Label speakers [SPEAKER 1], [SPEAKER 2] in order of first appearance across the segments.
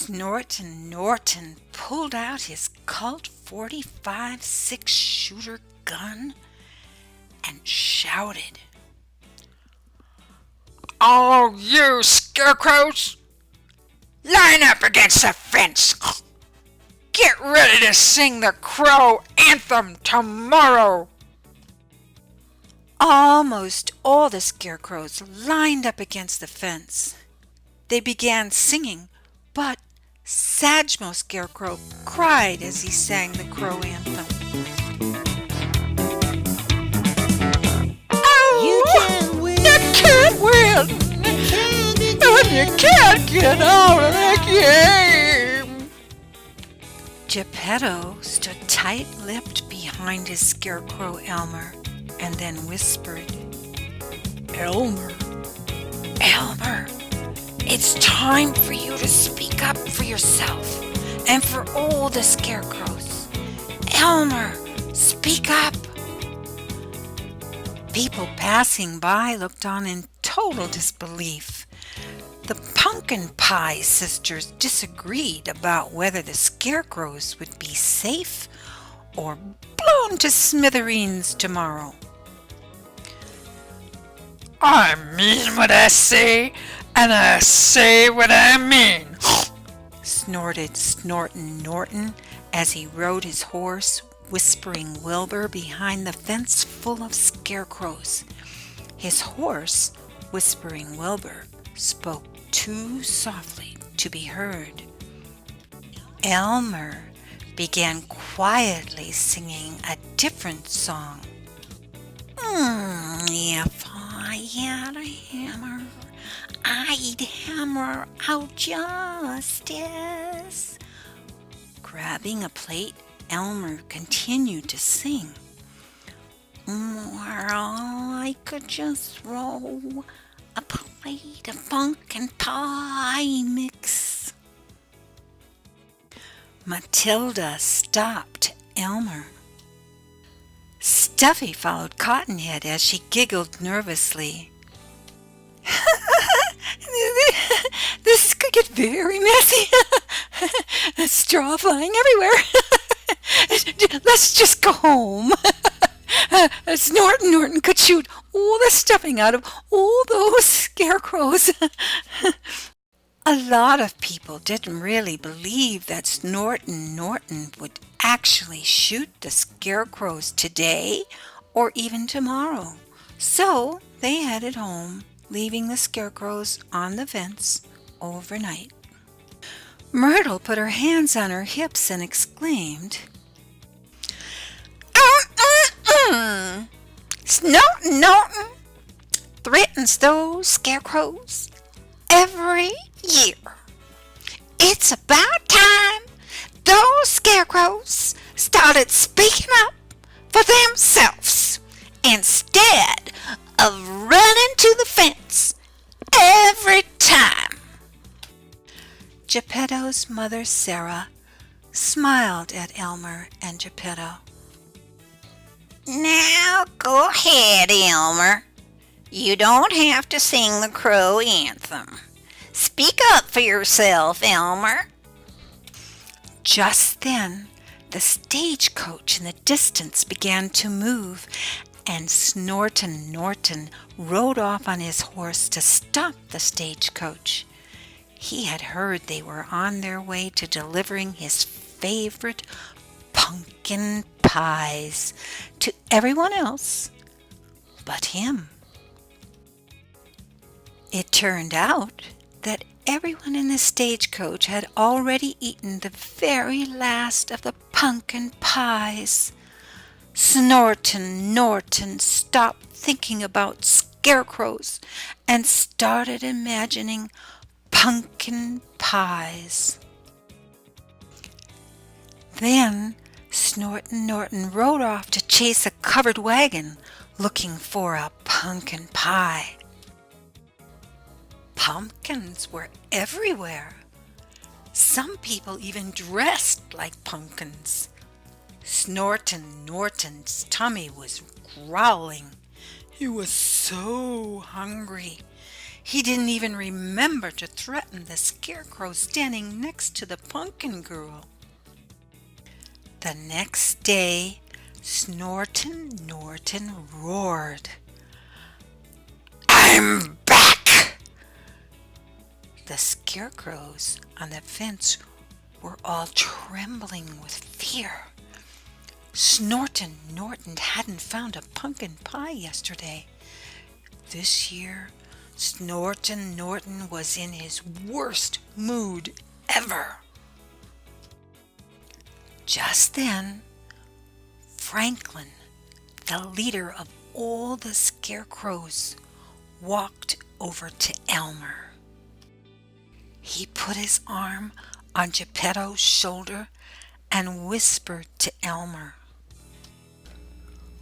[SPEAKER 1] Snortin Norton pulled out his Colt 45 six-shooter gun and shouted,
[SPEAKER 2] "All you scarecrows, line up against the fence. Get ready to sing the Crow Anthem tomorrow."
[SPEAKER 1] Almost all the scarecrows lined up against the fence. They began singing, but Sagmo Scarecrow cried as he sang the Crow Anthem.
[SPEAKER 3] You
[SPEAKER 2] Oh,
[SPEAKER 3] can't win.
[SPEAKER 2] you can't win, and you can't get out of the game.
[SPEAKER 1] Gepetto stood tight-lipped behind his scarecrow Elmer and then whispered,
[SPEAKER 2] Elmer,
[SPEAKER 1] it's time for you to speak up for yourself and for all the scarecrows. Elmer, speak up. People passing by looked on in total disbelief. The Pumpkin Pie sisters disagreed about whether the scarecrows would be safe or blown to smithereens tomorrow.
[SPEAKER 2] I mean what I say, and I say what I mean,
[SPEAKER 1] snorted Snortin Norton as he rode his horse, Whispering Wilbur, behind the fence full of scarecrows. His horse, Whispering Wilbur, spoke too softly to be heard. Elmer began quietly singing a different song. If I had a hammer, I'd hammer out justice. Grabbing a plate, Elmer continued to sing. Or I could just throw a plate of pumpkin pie mix. Matilda stopped Elmer. Stuffy followed Cottonhead as she giggled nervously. This could get very messy. Straw flying everywhere. Let's just go home. Snortin Norton could shoot all the stuffing out of all those scarecrows. A lot of people didn't really believe that Snortin Norton would actually shoot the scarecrows today or even tomorrow. So they headed home, leaving the scarecrows on the fence overnight. Myrtle put her hands on her hips and exclaimed, Snortin Norton threatens those scarecrows every year. It's about time those scarecrows started speaking up for themselves instead of running to the fence every time. Gepetto's mother, Sarah, smiled at Elmer and Gepetto. Now go ahead, Elmer. You don't have to sing the Crow Anthem. Speak up for yourself, Elmer. Just then, the stagecoach in the distance began to move, and Snortin Norton rode off on his horse to stop the stagecoach. He had heard they were on their way to delivering his favorite pumpkin pies to everyone else but him. It turned out that everyone in the stagecoach had already eaten the very last of the pumpkin pies. Snortin Norton stopped thinking about scarecrows and started imagining pumpkin pies. Then Snortin Norton rode off to chase a covered wagon looking for a pumpkin pie. Pumpkins were everywhere. Some people even dressed like pumpkins. Snortin Norton's tummy was growling. He was so hungry. He didn't even remember to threaten the Scarecrow standing next to the pumpkin girl. The next day, Snortin Norton roared,
[SPEAKER 2] I'm back!
[SPEAKER 1] The scarecrows on the fence were all trembling with fear. Snortin Norton hadn't found a pumpkin pie yesterday. This year, Snortin Norton was in his worst mood ever. Just then, Franklin, the leader of all the scarecrows, walked over to Elmer. He put his arm on Gepetto's shoulder and whispered to Elmer,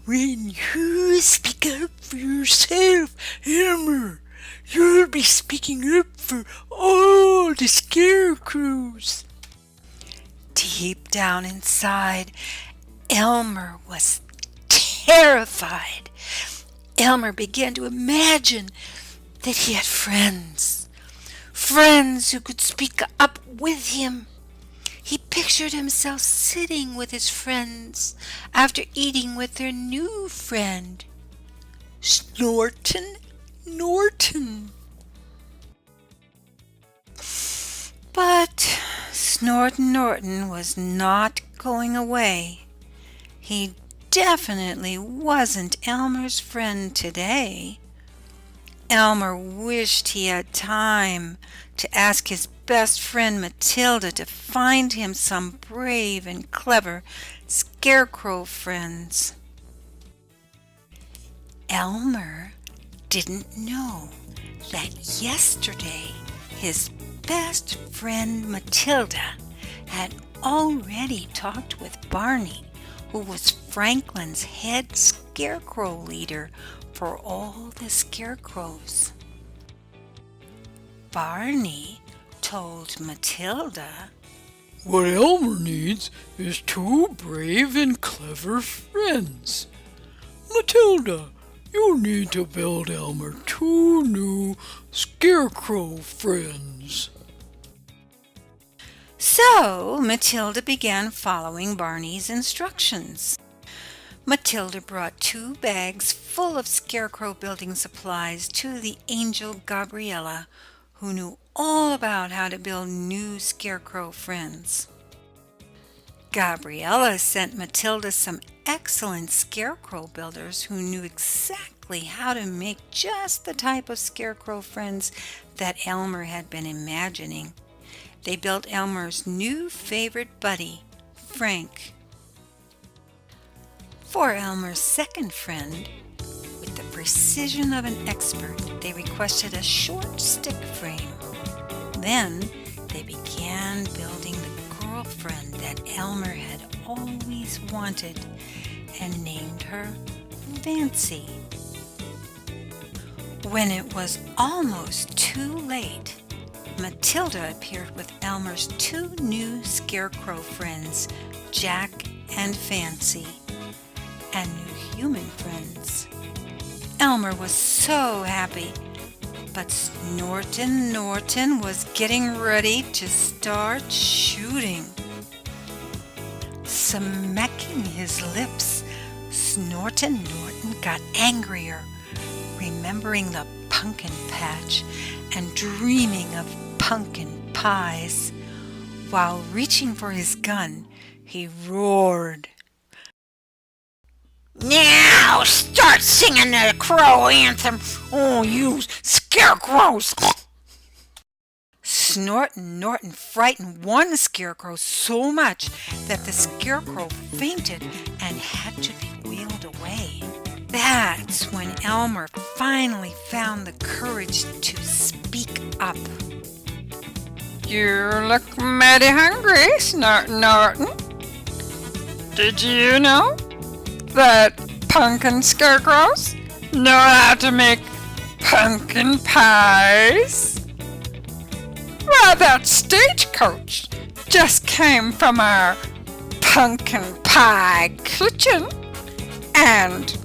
[SPEAKER 3] When you speak up for yourself, Elmer, you'll be speaking up for all the scarecrows.
[SPEAKER 1] Deep down inside, Elmer was terrified. Elmer began to imagine that he had friends who could speak up with him. He pictured himself sitting with his friends after eating with their new friend, Snortin Norton. But Snortin Norton was not going away. He definitely wasn't Elmer's friend today. Elmer wished he had time to ask his best friend Matilda to find him some brave and clever scarecrow friends. Elmer didn't know that yesterday his best friend Matilda had already talked with Barney, who was Franklin's head scarecrow leader for all the scarecrows. Barney told Matilda,
[SPEAKER 3] What Elmer needs is 2 brave and clever friends. Matilda, you need to build Elmer 2 new scarecrow friends.
[SPEAKER 1] So Matilda began following Barney's instructions. Matilda brought 2 bags full of scarecrow building supplies to the angel Gabriella, who knew all about how to build new scarecrow friends. Gabriella sent Matilda some excellent scarecrow builders who knew exactly how to make just the type of scarecrow friends that Elmer had been imagining. They built Elmer's new favorite buddy, Frank. For Elmer's second friend, with the precision of an expert, they requested a short stick frame. Then they began building the girlfriend that Elmer had always wanted and named her Fancy. When it was almost too late, Matilda appeared with Elmer's 2 new scarecrow friends, Jack and Fancy, and new human friends. Elmer was so happy, but Snortin Norton was getting ready to start shooting. Smacking his lips, Snortin Norton got angrier, remembering the pumpkin patch and dreaming of pumpkin pies. While reaching for his gun, he roared,
[SPEAKER 2] Now start singing the Crow Anthem, oh you scarecrows!
[SPEAKER 1] Snortin Norton frightened one scarecrow so much that the scarecrow fainted and had to be wheeled away. That's when Elmer finally found the courage to speak up.
[SPEAKER 2] You look mighty hungry, Snortin Norton. Did you know that pumpkin scarecrows know how to make pumpkin pies? Why, that stagecoach just came from our pumpkin pie kitchen. And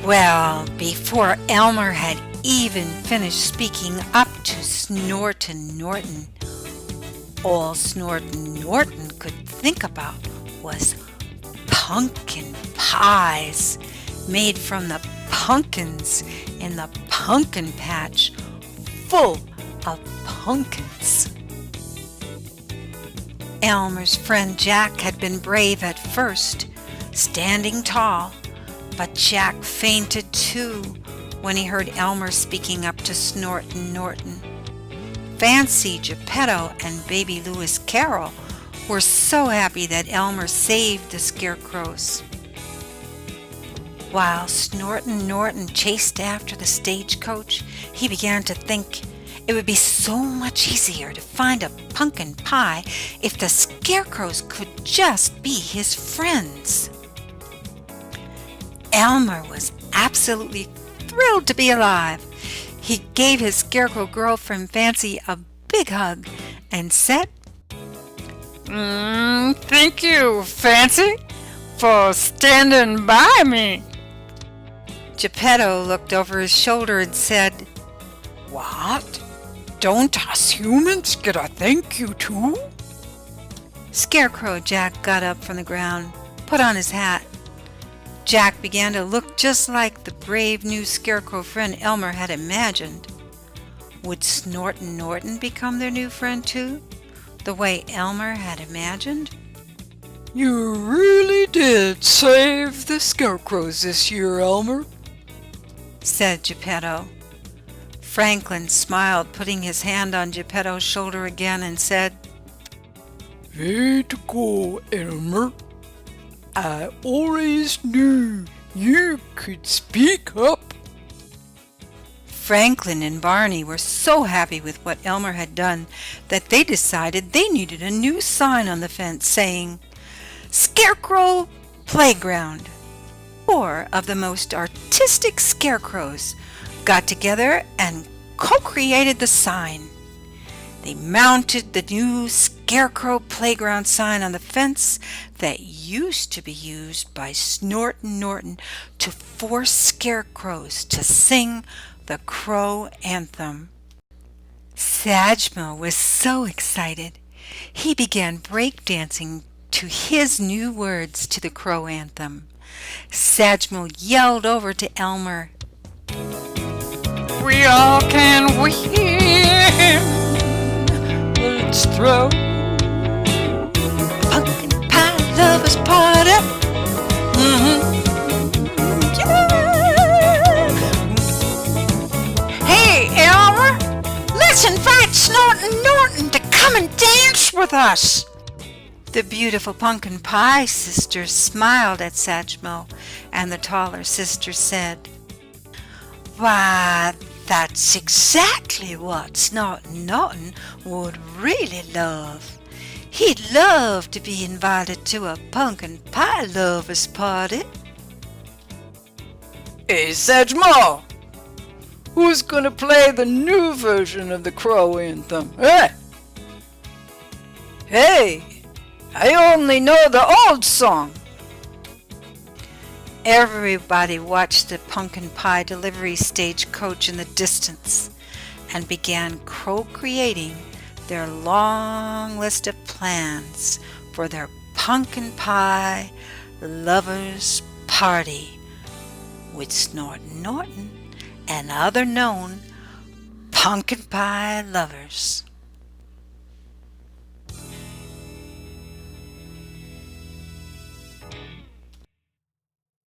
[SPEAKER 1] Well, before Elmer had even finished speaking up to Snortin Norton. All Snortin Norton could think about was pumpkin pies made from the pumpkins in the pumpkin patch, full of pumpkins. Elmer's friend Jack had been brave at first, standing tall, but Jack fainted too when he heard Elmer speaking up to Snortin Norton. Fancy Gepetto and baby Lewis Carroll were so happy that Elmer saved the scarecrows. While Snortin Norton chased after the stagecoach, he began to think it would be so much easier to find a pumpkin pie if the scarecrows could just be his friends. Elmer was absolutely thrilled to be alive. He gave his scarecrow girlfriend Fancy a big hug and said,
[SPEAKER 2] Thank you, Fancy, for standing by me.
[SPEAKER 1] Gepetto looked over his shoulder and said,
[SPEAKER 3] What? Don't us humans get a thank you too?
[SPEAKER 1] Scarecrow Jack got up from the ground, put on his hat. Jack began to look just like the brave new scarecrow friend Elmer had imagined. Would Snortin Norton become their new friend too, the way Elmer had imagined?
[SPEAKER 3] You really did save the scarecrows this year, Elmer,
[SPEAKER 1] said Gepetto. Franklin smiled, putting his hand on Gepetto's shoulder again, and said,
[SPEAKER 3] Way to go, Elmer. I always knew you could speak up.
[SPEAKER 1] Franklin and Barney were so happy with what Elmer had done that they decided they needed a new sign on the fence saying, Scarecrow Playground. Four of the most artistic scarecrows got together and co-created the sign. They mounted the new Scarecrow Playground sign on the fence that used to be used by Snortin Norton to force scarecrows to sing the Crow Anthem. Sajmo was so excited. He began breakdancing to his new words to the Crow Anthem. Sajmo yelled over to Elmer,
[SPEAKER 2] We all can win. Let's throw
[SPEAKER 1] Pumpkin Pie Lovers Party.
[SPEAKER 2] Hey, Elmer, let's invite Snortin Norton to come and dance with us.
[SPEAKER 1] The beautiful Pumpkin Pie sisters smiled at Sajmo, and the taller sister said, Why, that's exactly what Snortin Norton would really love. He'd love to be invited to a pumpkin pie lovers party.
[SPEAKER 3] Hey, Sajmo, who's gonna play the new version of the Crow Anthem? Hey, I only know the old song.
[SPEAKER 1] Everybody watched the pumpkin pie delivery stagecoach in the distance and began co-creating their long list of plans for their pumpkin pie lovers party with Snortin Norton and other known pumpkin pie lovers.